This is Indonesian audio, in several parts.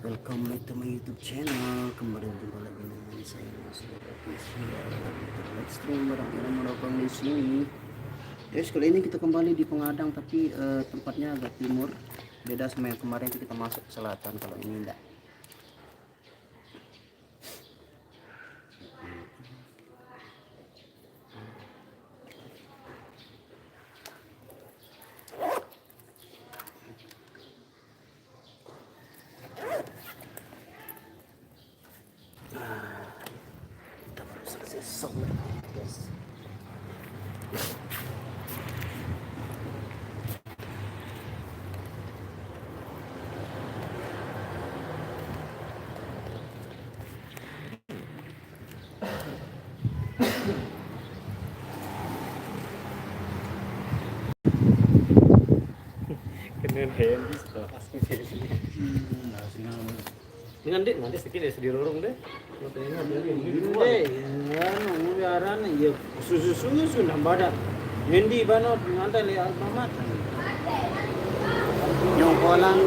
welcome back to my YouTube channel. Kembali jumpa lagi dengan saya Mas live stream barang Bang di sini. Guys, kali ini kita kembali di Pengadang, tapi tempatnya agak timur. Beda sama yang kemarin kita masuk ke selatan. Kalau ini enggak. Kita baru selesai sore, guys. Kenen handy setelah asli dengan dek nanti sedikit deh sedirorong deh matanya deh anu biaran ya susu nambah Mendi banot ngantai le almamat Nyongkolan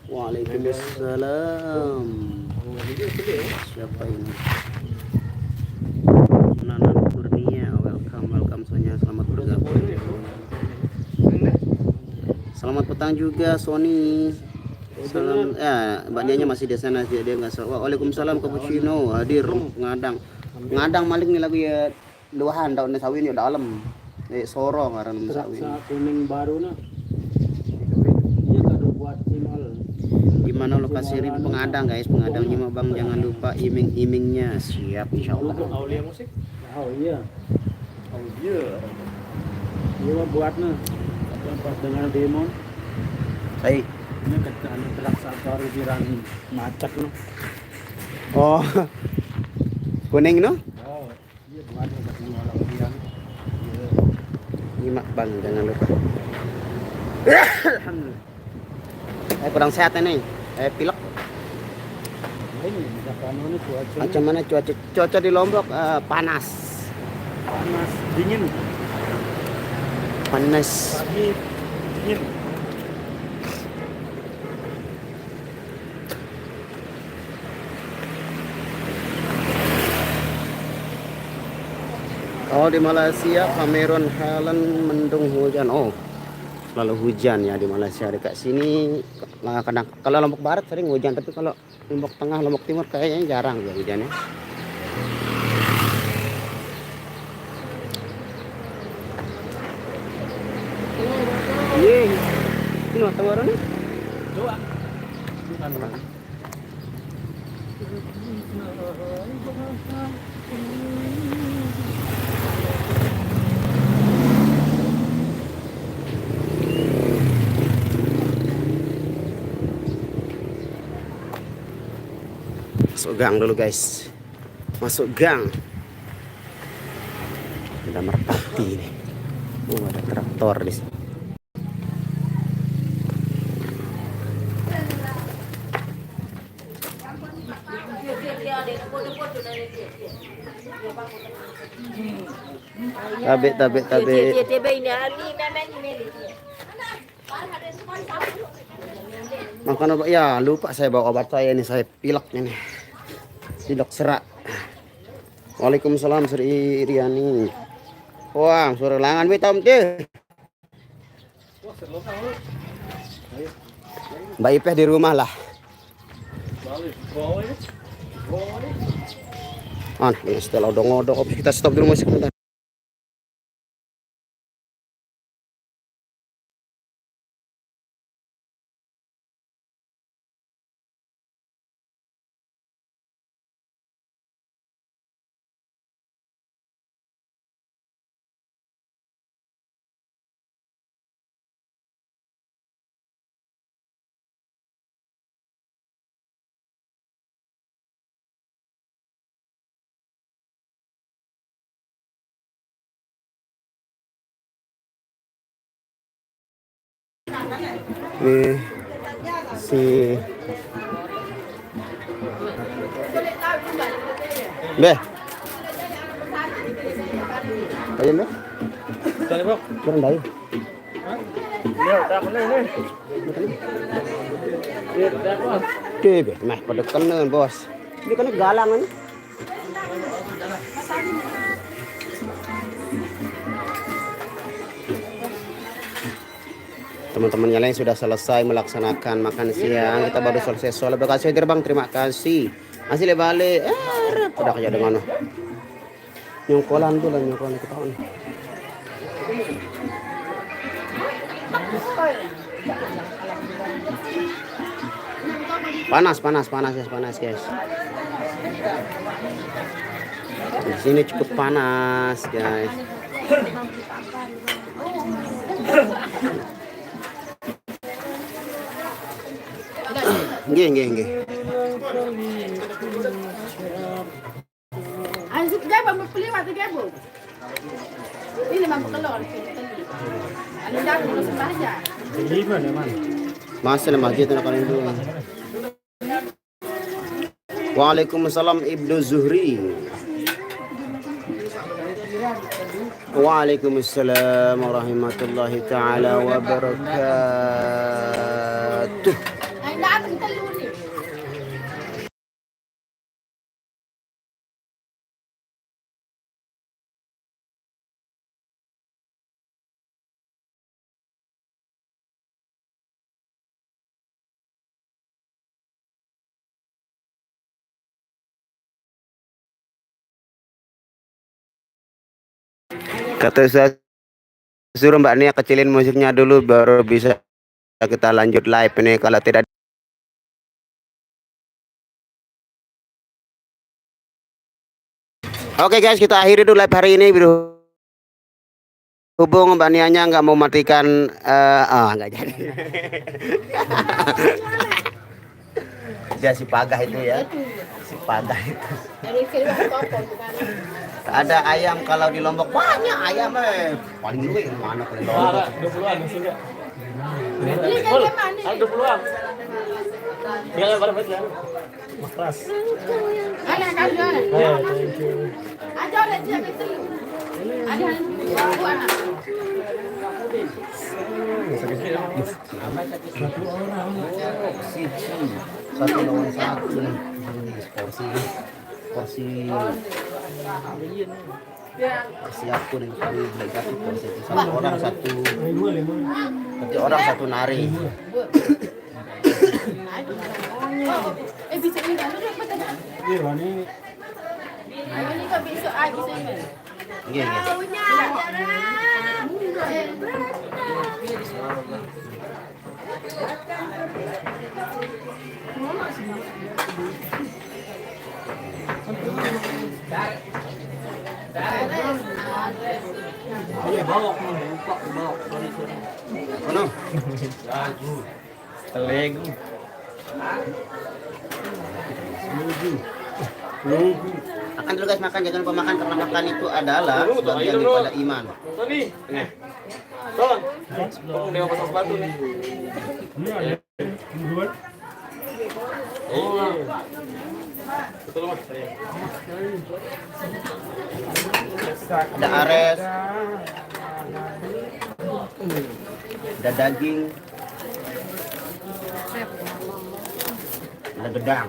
Waalaikumsalam. Siapa ini? Nanan Kurnia, welcome Sonya, selamat bergabung. Selamat petang juga Sony. Salam, ya, Mbak Dianya masih di sana, dia nggak salah. Waalaikumsalam cappuccino hadir ngadang maling nih lagu ya luahan daun sawi ini dalam. Sorong ngaran sawi. kuning baru na. Iya kado buat simal. Gimana lokasi Rim Pengadang guys, Pengadangnya mah Bang, jangan lupa iming-imingnya. Siap insyaallah. Aulia musik Oh iya. oh iya Iya buat na. Pas dengan demo. Hai. Ini ketan terasa baru dirani macet no. Oh. Kuning no? Oh, iya buat na ketemu orang dia. Nyimak Bang, jangan lupa. Alhamdulillah. Kurang sehat ini. Pilek. Ini misalkan ini cuaca. Macam mana cuaca di Lombok? Panas. Panas, dingin. Panas. Pagi dingin. Oh, di Malaysia Cameron Highland mendung hujan. Oh, lalu hujan ya di Malaysia. Dekat sini kadang kalau Lombok Barat sering hujan, tapi kalau Lombok Tengah, Lombok Timur kayaknya jarang ya hujannya. Iya, ini mata warna. Doa. Masuk gang dulu guys. Masuk gang. Ada merpati nih. Ada traktor di sini. Tabe. Makan obat ya, lupa saya bawa obat saya ini, saya pilek ini. Pilek serak. Waalaikumsalam Sri Riani. Wah, suara langan betom teh. Mbak Ipeh di rumah lah. Setelah odong-odong kita stop dulu masih sebentar. Nih si Beh. Ayo Beh. Cari bro. Kurang dari. Ya, udah kena ini. Ya, udah bos. Deh, mah pada kena bos. Ini kena galangan. Teman-teman yang lain sudah selesai melaksanakan makan siang. Kita baru selesai sholat. Berkasih bang, terima kasih. Masih balik. Udah kerja dengan nyongkolan tuh lah nyongkolan kita on. Panas guys. Di sini cukup panas guys. Nggih. Anjir gabo beli waktu gabo. Ini mampu telur. Anu dah dulu sembaja. Lima nih man. Masih lah masjid nak kalian dulu. Waalaikumsalam Ibnu Zuhri. Waalaikumsalam warahmatullahi taala wabarakatuh. Ay dah kita luri. Kata saya suruh Mbak Nia kecilin musiknya dulu baru bisa kita lanjut live ini. Kalau tidak oke guys, kita akhiri dulu live hari ini. Hubung Mbak Nianya nggak mau matikan nggak jadi. Dia si Pagah itu ya. Si Pagah itu. Ada ayam kalau di Lombok banyak ayam paling luwih mana kalau di Lombok. 20-an masih enggak? Beli kan mana? Ada 20-an. Tinggal yang berapa ya? Mas Pras. Ada kan ada. Thank you. Ada dia betul. Ada aku anak. Satu lawan satu nih. Porsi aku nih beli satu porsi itu. Satu orang satu. Berarti orang satu nari. Bisa ini kan apa tadi? Iya ini. Ini kan besok lagi saya. Iya. Punya Ono. Telegu. Makan dulu guys, makan, jangan lupa makan karena makan itu adalah bagian daripada iman. Tony. Nih. Tolong. Tolong dewa pasang sepatu nih. Oh. Betul Mas. Ada ares, ada daging, ada gedang.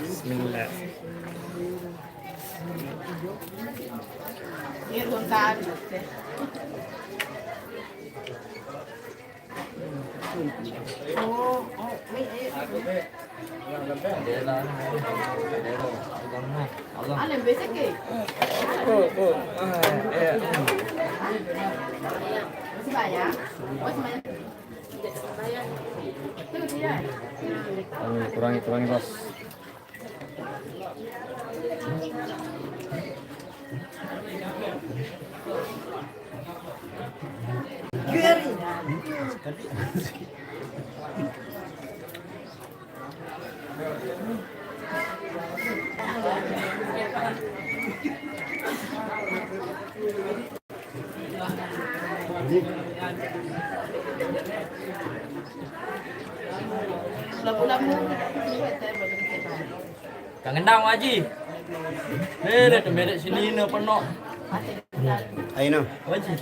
Bismillah. Ini ruang Alam besok ke? Masih bayar? Masih bayar? Bayar. Itu dia. Kurangi bos. bulan-bulan mu. Kangen dang Haji. Lihat sini no penuh. Ayun na. Haji.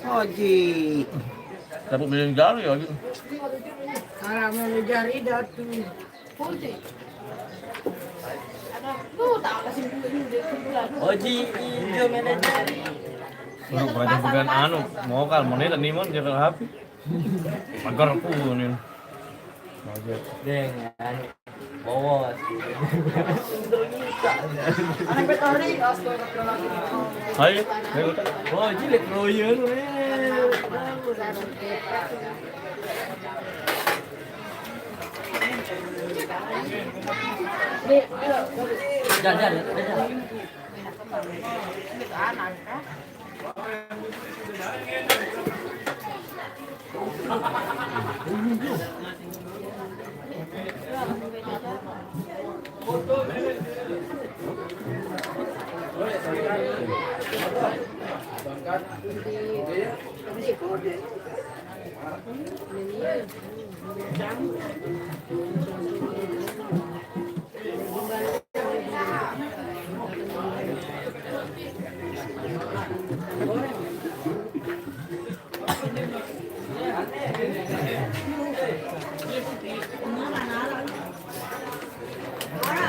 Haji. Dapat beli jari ya. Karena menjari datu. Putih. Tuh tak kasih duit dia bulan. Haji hijau manajer. Udah banyak bukan anu, mau kal mau nih tadi mau jaga HP. Pagar aku nih. Deng, anu bos. Anak petori Hai, ayo. Oh, cilik royen Jangan. anak.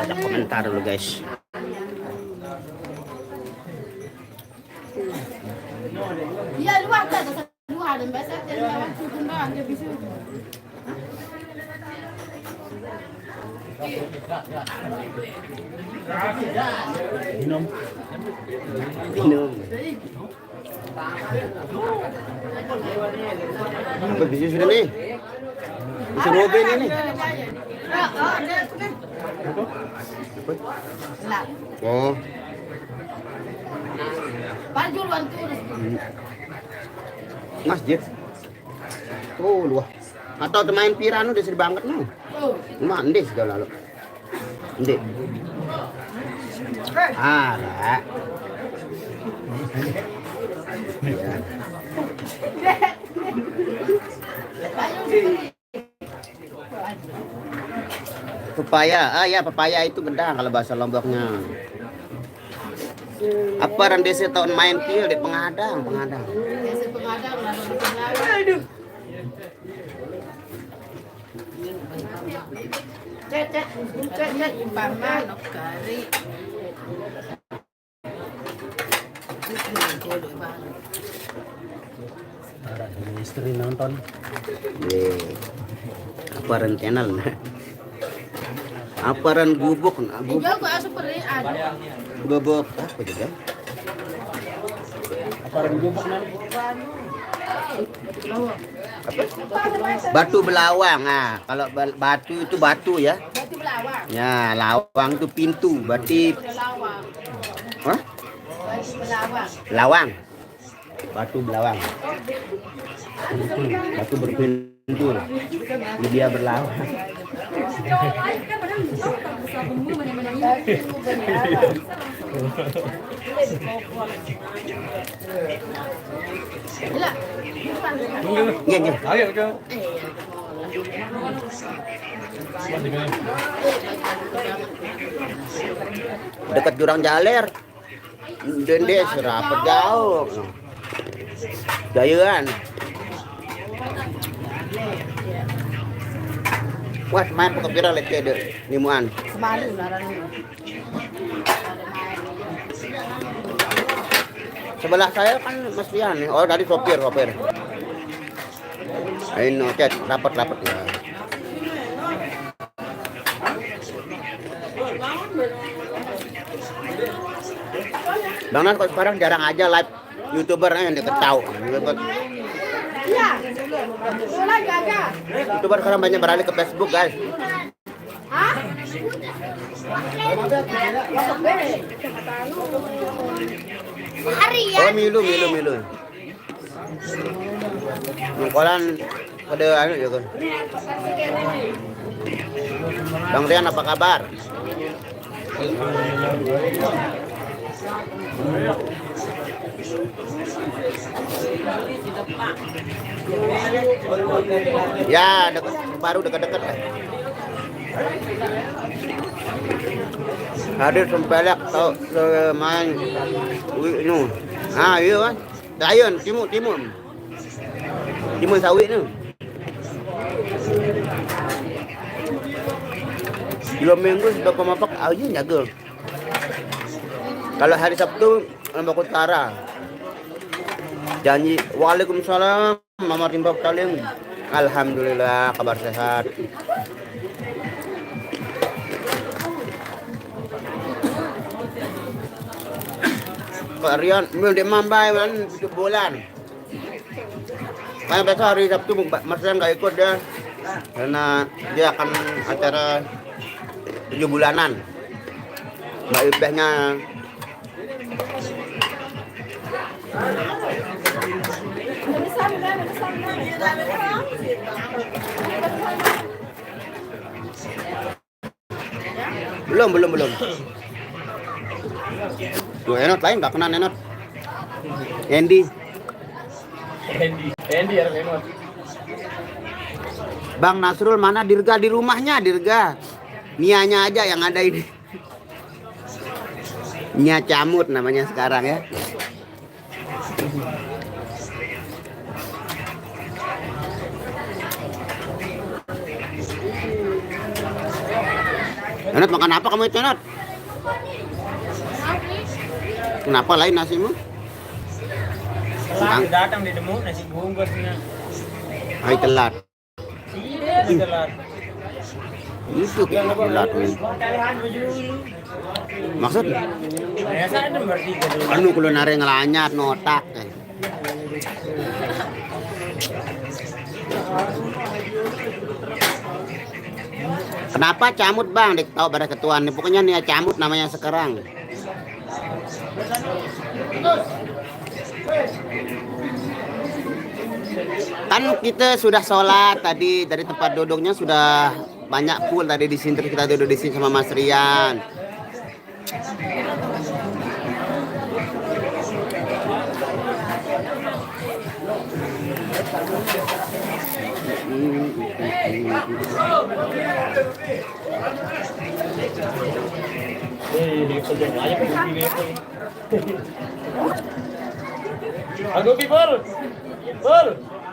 Ada komentar dulu guys. Iya luar kan, luar dan biasa dia lewat sudut doang dia bisa. Minum. Apa bisa sudah nih? Bisa Robin ini. Oh. Panjuruan tuh. Masjid. Oh, luah. Atau main pirano udah sering banget no. Oh, Mandi segala lo. Ndi. Ah, lah. Pepaya, ya pepaya itu gendang kalau bahasa Lomboknya. Apa desa tahun main pil di pengadang. biasa pengadang lah di pengadang. Cek impaman nok kari. Ada istri nonton. Aparan channel nah. Aparan gubuk nah, gubuk. Hijau kok seperti ada. Gubuk apa juga? Aparan gubuk nah. Batu belawang. Nah, kalau batu itu batu ya. Batu belawang. Ya, lawang itu pintu, berarti Belawang. Hah? Batu belawang. Lawang. Batu belawang. Batu berpintu. Dia berlawang. Gila. Iya, iya. Ayo, ayo. Dekat jurang jaler. Dende serapet jauh. Jayuan. Wah, main pakai pira lek de nimuan. Semalu larang. Sebelah saya kan Mas Pian nih. Oh, dari sopir. Ini chat rapat ya. Bang Nan kok sekarang jarang aja live YouTuber yang deket tahu. Iya. Bola jaga. YouTuber sekarang banyak beralih ke Facebook, guys. Hah? Hari ya. Oh, milu. Ngkolan pada anu ya kan. Bang Rian apa kabar? Ya, baru dekat-dekat lah. Hadir sempelak tau main ini. Ah, iya kan. Layan timur sawit tu. Dua minggu sudah pemapak aja jaga. Kalau hari Sabtu Lombok Utara. Janji Waalaikumsalam Mama Timbak Taling. Alhamdulillah kabar sehat. Pak Rian di Mambai man 7 bulan. Karena besok hari Sabtu Mas Rian nggak ikut dia karena dia akan acara 7 bulanan. Mbak Ibehnya belum. Tuh Enot lain nggak kenal Enot. Andy ya Enot. Bang Nasrul mana Dirga di rumahnya Dirga. Nianya aja yang ada ini. Nia Camut namanya sekarang ya. Enot makan apa kamu itu Enot? Kenapa lain nasimu? Telat datang di demo nasi bungkusnya. Hai telat. Iya, telat. Itu telat nih. Maksud? Biasa ada berarti gitu. Anu kulo nare ngelanyat notak. Kenapa Camut Bang? Dik tahu pada ketuaan. Pokoknya Nia Camut namanya sekarang. Kan kita sudah sholat tadi dari tempat duduknya sudah banyak full tadi di sini kita duduk di sini sama Mas Rian.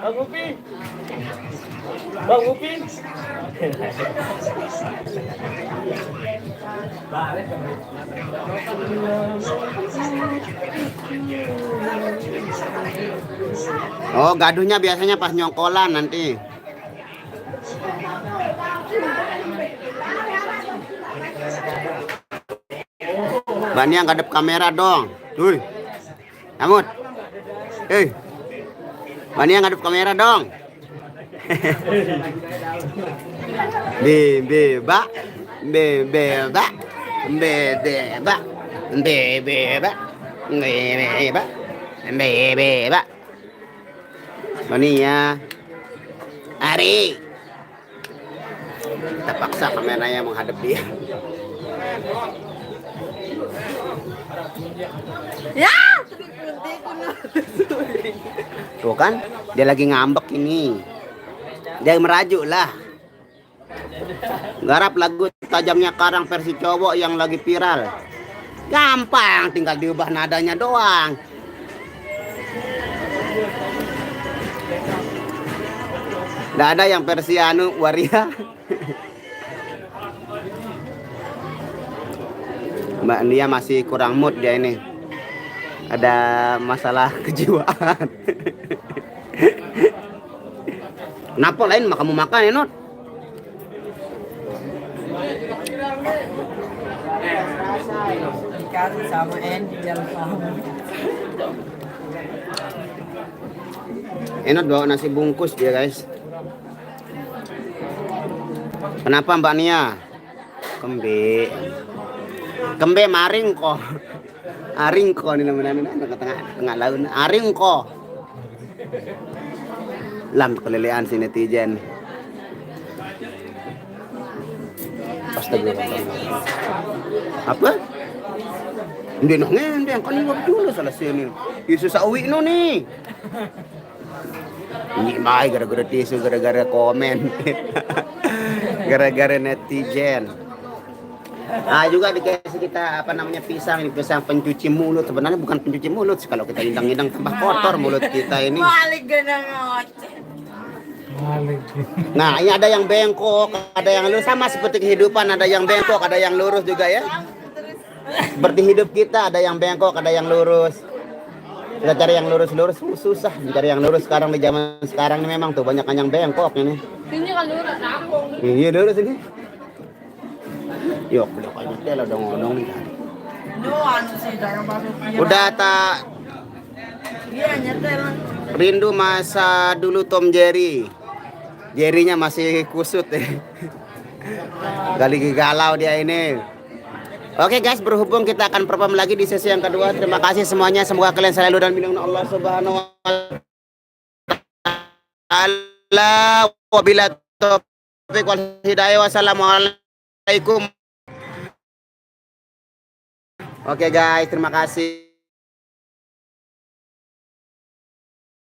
Aku Upi, Bang Upi. Oh, gaduhnya biasanya pas nyongkolan nanti. Bani yang ngadep kamera dong. Tuh. Amut. Bani yang ngadep kamera dong. Beba. Bani ya. Ari. Kita paksa kameranya menghadap dia. Ya, Tuh kan, dia lagi ngambek ini. Dia merajuk lah. Garap lagu Tajamnya Karang versi cowok yang lagi viral. Gampang, tinggal diubah nadanya doang. Nggak ada yang versi anu waria. Mbak Nia masih kurang mood dia ini. Ada masalah kejiwaan. Kenapa lain kamu makan ya Not? Dikasih sama Andy yang paham. Enot bawa nasi bungkus dia guys. Kenapa Mbak Nia? Kembe maring kok. Aring kok ini namanya ke tengah laut. Aring kok. Lam kelelean si netizen. Astagfirullah. Apa? Hindi na hindi ang kanina dulu salah sini. Isu sa uwi no ni. Hindi mai gara-gara tisu gara-gara komen. Gara-gara netizen. Juga dikasih kita apa namanya pisang, ini pisang pencuci mulut. Sebenarnya bukan pencuci mulut, kalau kita hidang-hidang tambah kotor mulut kita ini. Balik ka na ngoceh. Nah, ini ada yang bengkok, ada yang lurus, sama seperti kehidupan, ada yang bengkok, ada yang lurus juga ya. Seperti hidup kita, ada yang bengkok, ada yang lurus. Kita cari yang lurus-lurus susah, cari yang lurus sekarang di zaman sekarang ini memang tuh banyak yang bengkok ini. Ini kan lurus aku. Iya lurus ini. Yuk, udah kayak tela dong ngomong nih. No, ano sih, darang bakit niya. Udah tak Iya, nyetel. rindu masa dulu Tom Jerry. Jerry-nya masih kusut Gali galau dia ini. Oke guys, berhubung kita akan perform lagi di sesi yang kedua. Terima kasih semuanya. Semoga kalian selalu dan dilindungi Allah Subhanahu wa taala. Wabillahi taufiq wal hidayah. Wassalamualaikum. Oke guys, terima kasih.